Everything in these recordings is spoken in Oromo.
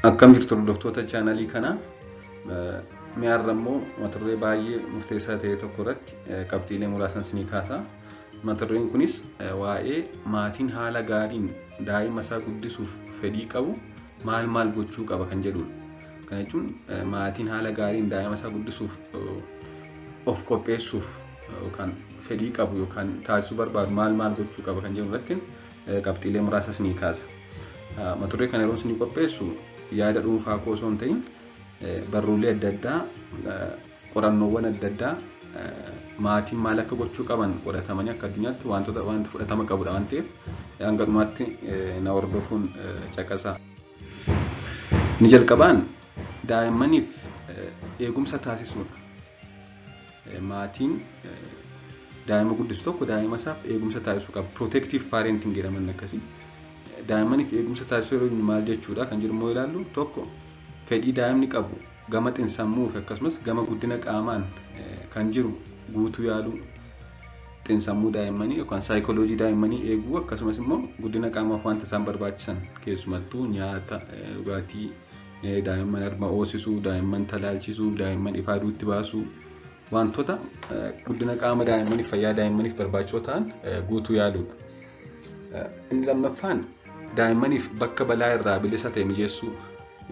Akkam jirtu hordoftoota chaanalii kanaa mi'aarra immoo mata duree baay'ee murteessaa ta'e tokko irratti qabxiilee muraasan isinii kaasa. Mata dureen kunis waa'ee maatiin haala gaariin daa'ima isaa guddisuuf fedhii qabu maal gochuu qaba kan jedhudha. Kana jechuun maatiin haala gaariin daa'ima isaa guddisuuf of qopheessuuf yookaan fedhii qabu yookaan taasisuu barbaadu maal gochuu qaba kan jedhu irratti qabxiilee muraasa isinii kaasa. Mata duree kana yeroo isinii qopheessu yaada dhuunfaa koo osoo hin ta'in barruulee adda addaa qorannoowwan adda addaa maatiin maal akka gochuu qaban qoratamanii akka addunyaatti wanti fudhatama qabudha waan ta'eef hanga dhumaatti na hordofuun caqasaa. Ni jalqabaan daa'immaniif eegumsa taasisuudha. Maatiin daa'ima guddisu tokko daa'ima isaaf eegumsa taasisuu qaba. Protective parenting jedhaman akkasii. Daa'immaniif eegumsa taasisuu yeroo maal jechuudha kan jedhu immoo ilaallu tokko fedhii daa'imni qabu gama xiinsammuu fi akkasumas gama guddina qaamaan kan jiru guutuu yaaluu xiinsammuu daa'immanii yookaan saayikooloojii daa'immanii eeguu akkasumas immoo guddina qaamaaf wanta isaan barbaachisan keessumattuu nyaata dhugaatii daa'imman harma hoosisuu daa'imman talaalchisuu daa'imman ifa aduutti baasuu wantoota guddina qaama daa'immaniif fayyaa daa'immaniif barbaachisoo ta'an guutuu yaaluudha. Inni lammaffaan daa'immaniif bakka balaa irraa bilisa ta'e mijeessuu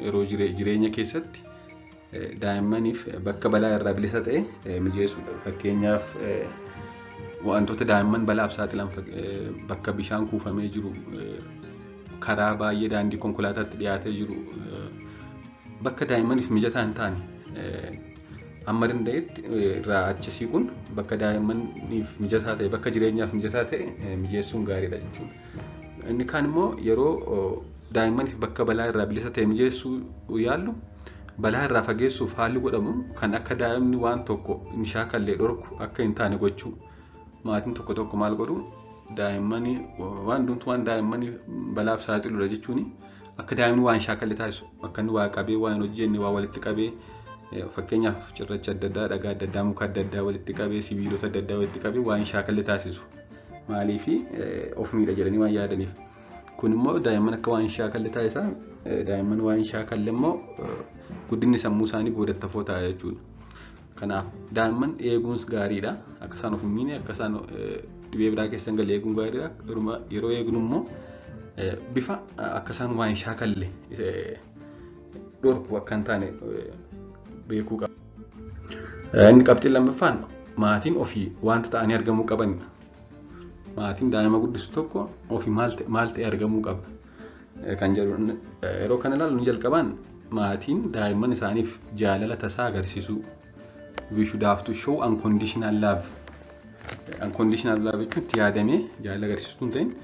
yeroo jireenya keessatti daa'immaniif bakka balaa irraa bilisa ta'e mijeessuudha. Fakkeenyaaf wantoota daa'imman balaaf saaxilan bakka bishaan kuufamee jiru karaa baay'ee daandii konkolaataatti dhiyaatee jiru bakka daa'immaniif mijataa hin taane amma danda'etti irraa achisii kun bakka daa'immaniif mijataa ta'e bakka jireenyaaf mijataa ta'e mijeessuun gaariidha jechuudha. Inni kaan immoo yeroo daa'immaniif bakka balaa irraa bilisa ta'e mijeessuu yaallu balaa irraa fageessuuf haalli godhamu kan akka daa'imni waan tokko hin shaakallee dhorku akka hin taane gochuu. Maatiin tokko maal godhu daa'immanii waan daa'immanii balaaf saaxiludha jechuun akka daa'imni waan shaakalle taasisu akka inni waa qabee waan hojjenne waa walitti qabee fakkeenyaaf cirracha adda addaa dhagaa adda addaa muka adda addaa walitti qabee sibiilota adda addaa walitti qabee waan shaakalle taasisu. Maaliif of miidha jedhanii waan yaadaniif. Kun immoo daa'imman akka waan shaakalle taasisa. Daa'imman waan shaakalle immoo guddinni sammuu isaanii boodattafoo ta'a jechuudha. Kanaaf daa'imman eeguun gaariidha. Akka isaan of hin miine akka isaan dhibee biraa keessa hin galle eeguun gaariidha. Yeroo eegnu immoo bifa akka isaan waan shaakalle dhorku akka hin taane beekuu qaba. Inni qabxiin lammaffaan maatiin ofii wanta ta'anii argamuu qabanidha. Maatiin daa'ima guddisu tokko ofii maal ta'e argamuu qaba kan jedhu yeroo kana ilaallu ni jalqabaan maatiin daa'imman isaaniif jaalala tasaa agarsiisuu. We should have to show unconditional love. Unconditional love jechuun itti yaadamee jaalala agarsiisuu hin ta'in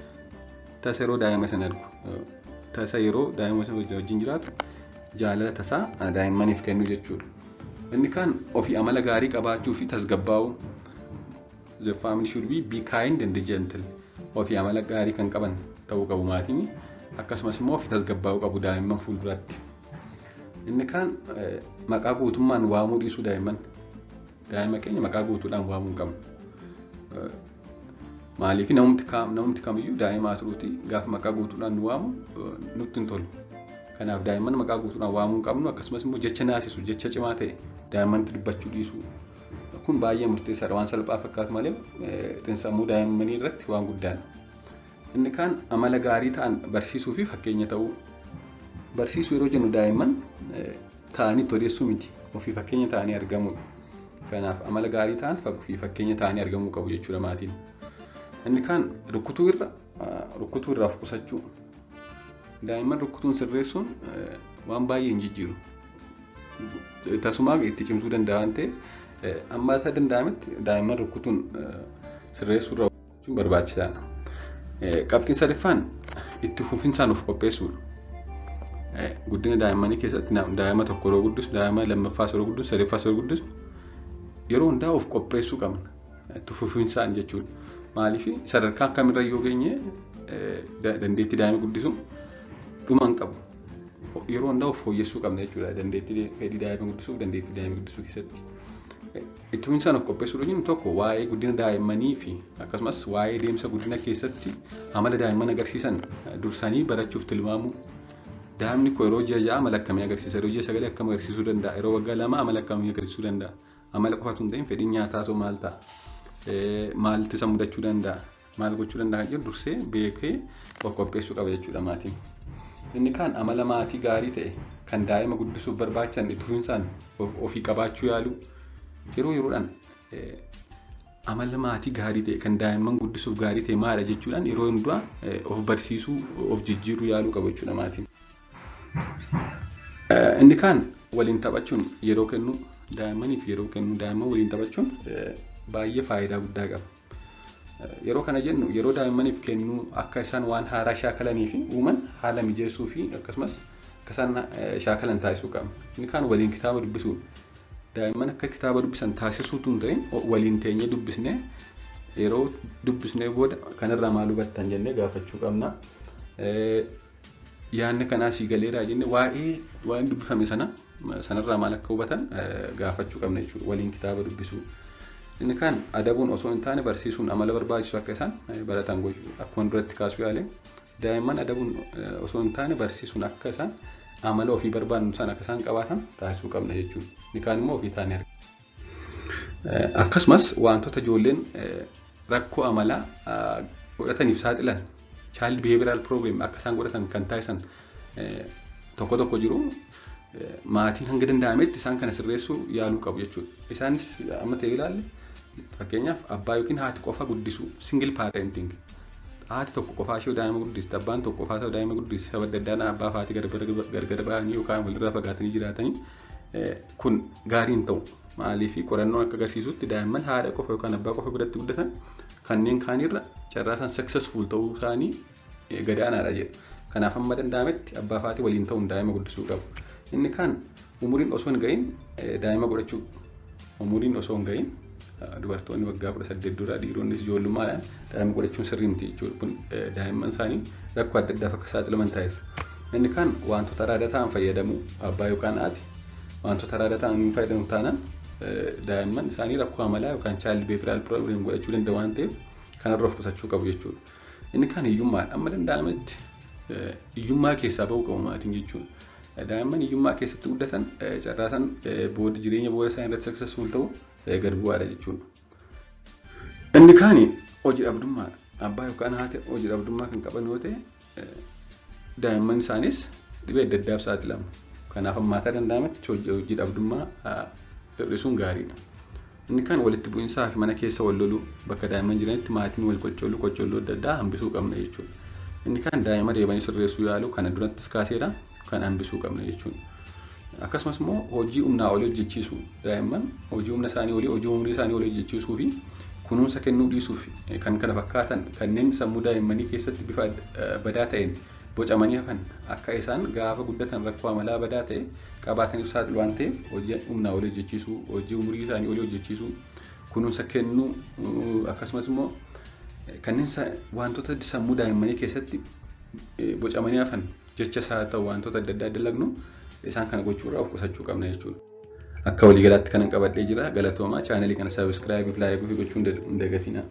tasa yeroo daa'ima sana argu tasa yeroo daa'ima sana wajjin jiraatu jaalala tasaa daa'immaniif kennu jechuudha. Inni kaan ofii amala gaarii qabaachuu fi tasgabbaa'uu. The family should be kind and gentle. Ofii amala gaarii kan qaban ta'uu qabu maatiin akkasumas immoo ofii tasgabbaa'uu qabu daa'imman fuulduratti. Inni kaan maqaa guutummaan waamuu dhiisuu daa'imman. Daa'ima keenya maqaa guutuudhaan waamuu hin qabnu. Maaliif namumti kamiyyuu daa'ima asuuti gaafa maqaa guutuudhaan nu waamu nutti hin tolu. Kanaaf daa'imman maqaa guutuudhaan waamuu hin qabnu akkasumas immoo jecha naasisu jecha cimaa ta'e daa'immanitti dubbachuu dhiisuu. Kun baay'ee murteessaadha waan salphaa fakkaatu malee xiinsammuu daa'immanii irratti waan guddaadha. Inni kaan amala gaarii ta'an barsiisuu fi fakkeenya ta'uu. Barsiisuu yeroo jennu daa'imman ta'anii odeessuu miti ofii fakkeenya ta'anii argamudha. Kanaaf amala gaarii ta'an ofii fakkeenya ta'anii argamuu qabu jechuudha maatiin. Inni kaan rukkutuu irraa of qusachuu. Daa'imman rukkutuun sirreessuun waan baay'ee hin jijjiiru. Tasumaa itti cimsuu danda'a waan ta'eef amma isa danda'ametti daa'imman rukkutuun sirreessuu irraa hojjechuun barbaachisaadha. Qabxiin sadaffaan itti fufinsaan of qopheessuudha. Guddina daa'immanii keessatti daa'ima tokko yeroo guddisu daa'ima lammaffaas yeroo guddisu sadaffaas yeroo guddisu yeroo hundaa of qopheessuu qabna. Itti fufinsaan jechuudha. Maaliif sadarkaa kamirra yoo geenye dandeettii daa'ima guddisuu dhuma hin qabu. Yeroo hundaa of fooyyessuu qabna jechuudha. Dandeettii fedhii daa'ima guddisuu dandeettii daa'ima guddisuu keessatti. Itti fufinsaan of qopheessuu jechuun tokko waa'ee guddina daa'immanii fi akkasumas waa'ee deemsa guddina keessatti amala daa'imman agarsiisan dursanii barachuuf tilmaamuu daa'imni koo yeroo ji'a 6 amala akkamii agarsiisa? Yeroo ji'a 9 akkam agarsiisuu danda'a? Yeroo waggaa 2 amala akkamii agarsiisuu danda'a? Amala qofatu hin ta'in fedhiin nyaataa soo maal ta'a? Maaltu isa mudachuu danda'a? Maal gochuu danda'a kan jedhu dursee beekee qopheessuu qaba jechuudha maatiin. Inni kaan amala maatii gaarii ta'e kan daa'ima guddisuuf barbaachisan itti fufinsaan ofii qabaachuu yaalu yeroo yeroodhaan amala maatii gaarii ta'e kan daa'imman guddisuuf gaarii ta'e maadha jechuudhaan yeroo hundaa of barsiisuu of jijjiiruu yaaluu qabu jechuudha maatiin. Inni kaan waliin taphachuun yeroo kennu daa'immaniif yeroo kennu daa'imman waliin taphachuun baay'ee faayidaa guddaa qaba. Yeroo kana jennu yeroo daa'immaniif kennu akka isaan waan haaraa shaakalanii fi uuman haala mijeessuu fi akkasumas akka isaan shaakalan taasisuu qabna. Inni kaan waliin kitaaba dubbisuu. Daa'imman akka kitaaba dubbisan taasisuutu hin ta'in waliin teenyee dubbisnee yeroo dubbisnee booda kanarraa maal hubattan jennee gaafachuu qabna. Yaadni kanaa sii galeeraa jennee waan dubbifame sanarraa maal akka hubatan gaafachuu qabna jechuudha. Waliin kitaaba dubbisuu. Inni kaan adabuun osoo hin taane barsiisuun amala barbaachisu akka isaan baratan gochuu. Akkuma duratti kaasuu yaale daa'imman adabuun osoo hin taane barsiisuun akka isaan amala ofii barbaadnu san akka isaan qabaatan taasisuu qabna jechuudha. Inni kaan immoo ofii taane akkasumas wantoota ijoolleen rakkoo amalaa godhataniif saaxilan child behavioral problem akka isaan godhatan kan taasisan tokko jiru. Maatiin hanga danda'ametti isaan kana sirreessuu yaaluu qabu jechuudha. Isaanis amma ta'e ilaalle fakkeenyaaf abbaa yookiin haati qofa guddisuu single parenting. Haati tokko qofaa ishee daa'ima guddiste, abbaan tokko qofaa isaa daa'ima guddiste, sababa adda addaan abbaa fi haati gargar ba'anii yookaan walirraa fagaatanii jiraatanii kun gaarii hin ta'u. Maaliif qorannoon akka agarsiisutti daa'imman haadha qofa yookaan abbaa qofa biratti guddatan kanneen kaanirra carraan successful ta'uu isaanii gadaanaadha jedha. Kanaaf amma danda'ametti abbaa fi haati waliin ta'uun daa'ima guddisuu qabu. Inni kaan umuriin osoo hin gahin daa'ima godhachuu. Umuriin osoo hin gahin dubartoonni waggaa 18 dura dhiironnis ijoollummaadhaan daa'ima godhachuun sirrii miti jechuudha. Kun daa'imman isaanii rakkoo adda addaaf akka saaxilaman taasisa. Inni kaan wantoota aadaa ta'an fayyadamuu abbaa yookaan haati wantoota aadaa ta'an hin fayyadamu taanaan daa'imman isaanii rakkoo amalaa yookaan child behavioral problem godhachuu danda'u waan ta'eef kanarra of qusachuu qabu jechuudha. Inni kaan hiyyummaadha. Amma danda'ametti hiyyummaa keessaa bahuu qabu maatiin jechuudha. Daa'imman hiyyummaa keessatti guddatan carraan jireenya booda isaanii irratti successful ta'u gad bu'aadha jechuudha. Inni kaan hojii dhabdummaadha. Abbaa yookaan haati hojii dhabdummaa kan qaban yoo ta'e daa'imman isaanis dhibee adda addaaf saaxilamu. Kanaaf ammaataa danda'ametti hojii dhabdummaa hir'isuun gaariidha. Inni kaan walitti bu'iinsaa fi mana keessa wal loluu bakka daa'imman jiranitti maatiin wal qoccoolluu adda addaa hambisuu qabna jechuudha. Inni kaan daa'ima deebanii sirreessuu yaaluu kana durattis kaaseedha. Kan hambisuu qabna jechuudha. Akkasumas immoo hojii humnaa olii hojjechiisuu daa'imman hojii humna isaanii olii hojii umurii isaanii olii hojjechiisuu fi kunuunsa kennuu dhiisuu fi kan kana fakkaatan kanneen sammuu daa'immanii keessatti bifa badaa ta'een bocamanii hafan akka isaan gaafa guddatan rakkoo amalaa badaa ta'e qabaataniif saaxilu waan ta'eef hojii humnaa olii hojjechiisuu hojii umurii isaanii olii hojjechiisuu kunuunsa kennuu akkasumas immoo kanneen wantoota sammuu daa'immanii keessatti bocamanii hafan jecha isaa ta'u wantoota adda addaa dalagnu isaan kana gochuurraa of qusachuu qabna jechuudha. Akka waliigalaatti kanan qabadhee jira galatoomaa chaanalii kana subscribe fi like gochuu hin dagatinaa.